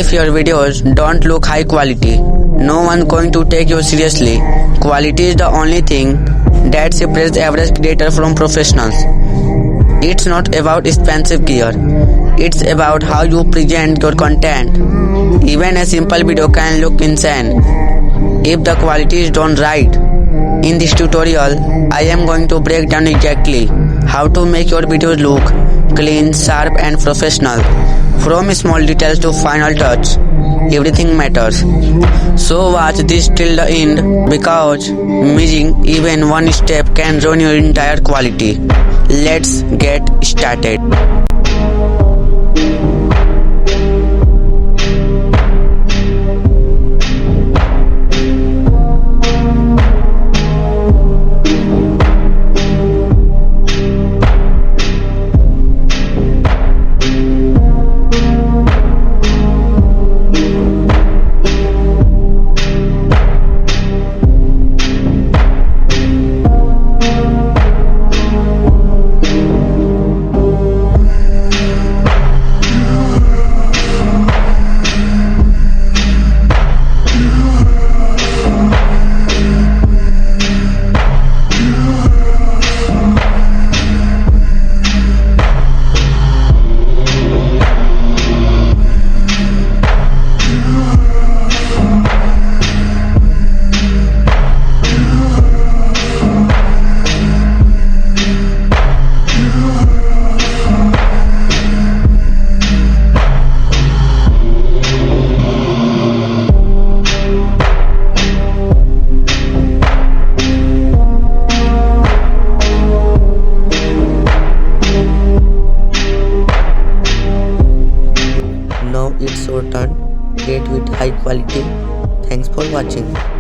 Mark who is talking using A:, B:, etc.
A: If your videos don't look high quality, no one's going to take you seriously. Quality is the only thing that separates average creator from professionals. It's not about expensive gear. It's about how you present your content. Even a simple video can look insane if the quality is done right. In this tutorial, I am going to break down exactly how to make your videos look clean, sharp and professional. From small details to final touch, everything matters. So watch this till the end because missing even one step can ruin your entire quality. Let's get started. Now it's your turn. Create with high quality. Thanks for watching.